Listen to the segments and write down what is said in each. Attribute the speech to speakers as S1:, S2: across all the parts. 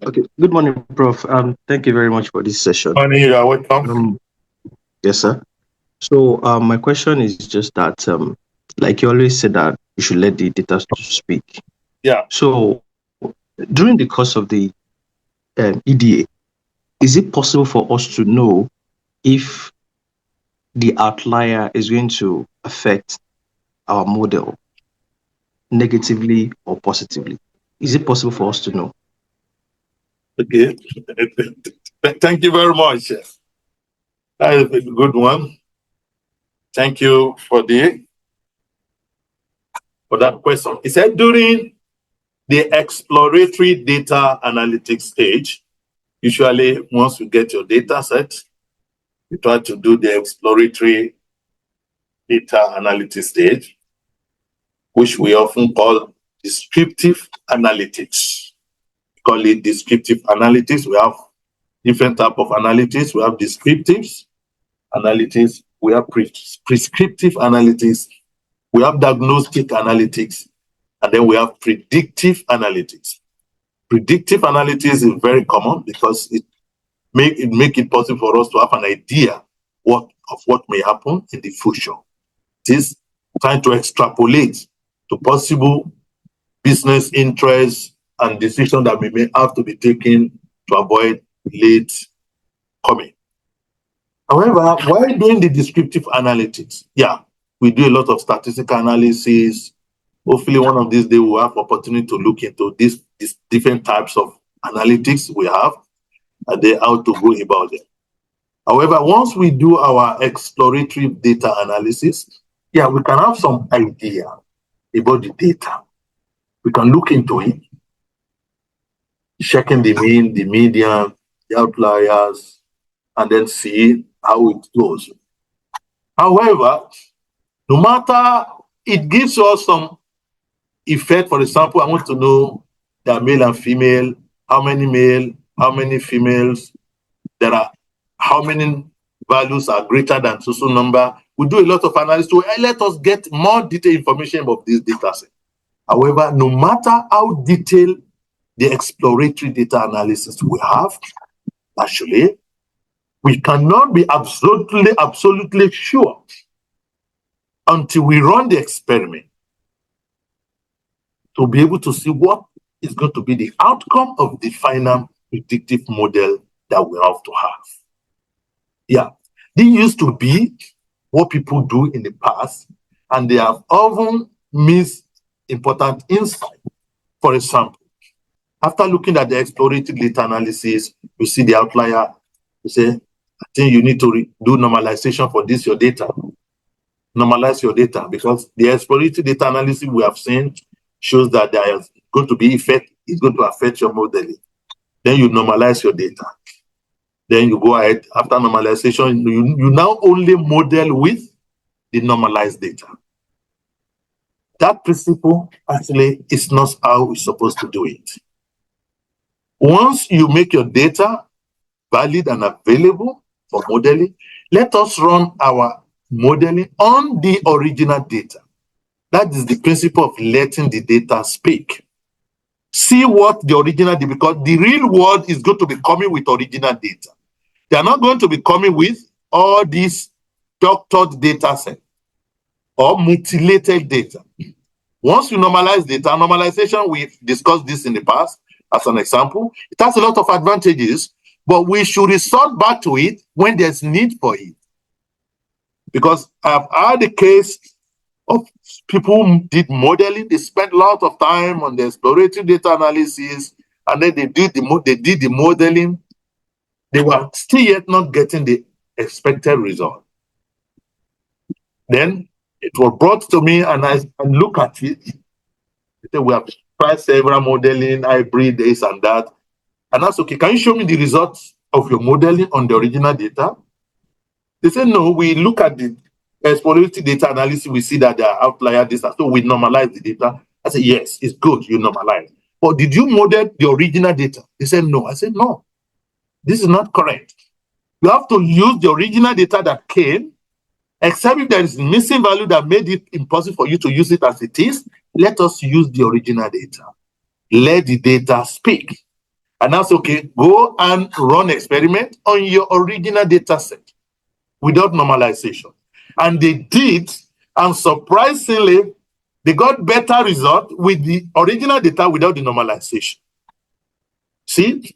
S1: Okay. Good morning, Prof. Thank you very much for this session.
S2: Honey, you are welcome.
S1: Um, yes, sir. So, my question is just that, like you always say that you should let the data to speak.
S2: Yeah.
S1: So, during the course of the EDA, is it possible for us to know if the outlier is going to affect our model negatively or positively? Is it possible for us to know?
S2: Okay. Thank you very much. That is a good one. Thank you for that question. He said during the exploratory data analytics stage, usually once you get your data set, you try to do the exploratory data analytics stage, which we often call descriptive analytics. We call it descriptive analytics. We have different type of analytics. We have descriptive analytics. We have prescriptive analytics. We have diagnostic analytics. And then we have predictive analytics. Predictive analytics is very common because it make it possible for us to have an idea of what may happen in the future. It is trying to extrapolate to possible business interests and decisions that we may have to be taken to avoid late coming. However, while doing the descriptive analytics, we do a lot of statistical analysis. Hopefully, one of these days we'll have opportunity to look into these different types of analytics we have and then how to go about them. However, once we do our exploratory data analysis, we can have some idea about the data. We can look into it, checking the mean, the median, the outliers, and then see how it goes. However, no matter it gives us some effect. For example, I want to know the male and female, how many male, how many females, there are how many values are greater than so number. We do a lot of analysis to let us get more detailed information about this data set. However, no matter how detailed the exploratory data analysis we have, actually, we cannot be absolutely sure until we run the experiment to be able to see what is going to be the outcome of the final predictive model that we have to have. This used to be what people do in the past, and they have often missed important insight. For example, after looking at the exploratory data analysis, you see the outlier, you say, I think you need to do normalization for this, your data. Normalize your data, because the exploratory data analysis we have seen shows that there is going to be effect, it's going to affect your modeling. Then you normalize your data. Then you go ahead, after normalization, you now only model with the normalized data. That principle actually is not how we're supposed to do it. Once you make your data valid and available for modeling, let us run our modeling on the original data. That is the principle of letting the data speak. See what the original data, because the real world is going to be coming with original data. They are not going to be coming with all these doctored data set or mutilated data. Once you normalize data, normalization, we've discussed this in the past as an example. It has a lot of advantages, but we should resort back to it when there's need for it. Because I've had a case of people who did modeling, they spent a lot of time on the exploratory data analysis, and then they did the modeling. They were still yet not getting the expected result. Then it was brought to me, and I look at it. We have tried several modeling, hybrid, this and that. And that's okay. Can you show me the results of your modeling on the original data? They said, no, we look at the exploratory data analysis, we see that there are outlier data, so we normalize the data. I said, yes, it's good, you normalize. But did you model the original data? They said, no. I said, no, this is not correct. You have to use the original data that came, except if there is missing value that made it impossible for you to use it as it is. Let us use the original data. Let the data speak. And that's okay. Go and run experiment on your original data set without normalization. And they did, and surprisingly, they got better result with the original data without the normalization. See,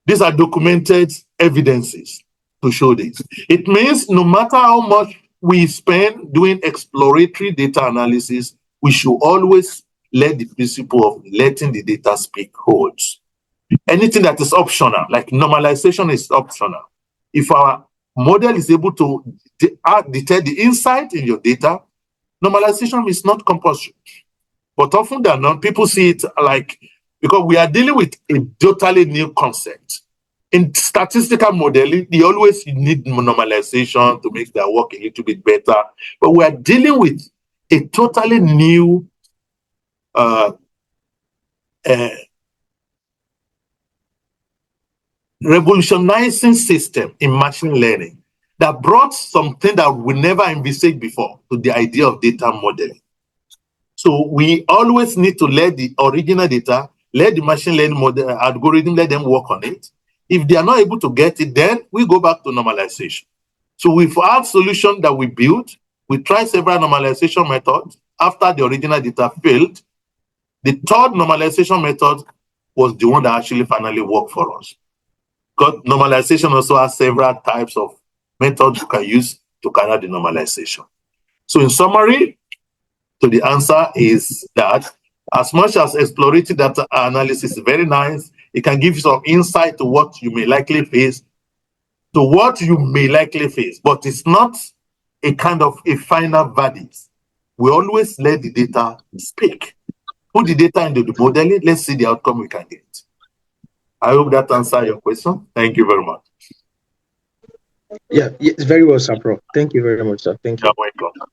S2: these are documented evidences to show this. It means no matter how much we spend doing exploratory data analysis, we should always let the principle of letting the data speak holds. Anything that is optional, like normalization is optional. If our model is able to detect the insight in your data, normalization is not compulsory. But often than not, people see it like, because we are dealing with a totally new concept. In statistical modeling, they always need normalization to make their work a little bit better. But we are dealing with a totally new revolutionizing system in machine learning that brought something that we never envisaged before to the idea of data modeling. So we always need to let the original data, let the machine learning model algorithm, let them work on it. If they are not able to get it, then we go back to normalization. So we've had solution that we built. We tried several normalization methods. After the original data failed, the third normalization method was the one that actually finally worked for us. Because normalization also has several types of methods you can use to carry out the normalization. So in summary, so the answer is that as much as exploratory data analysis is very nice, it can give you some insight to what you may likely face, but it's not a kind of a final verdict. We always let the data speak. Put the data into the modeling, let's see the outcome we can get. I hope that answers your question. Thank you very much.
S1: Yeah, it's very well, sir, Prof. Thank you very much, sir. Thank you.
S2: You're welcome.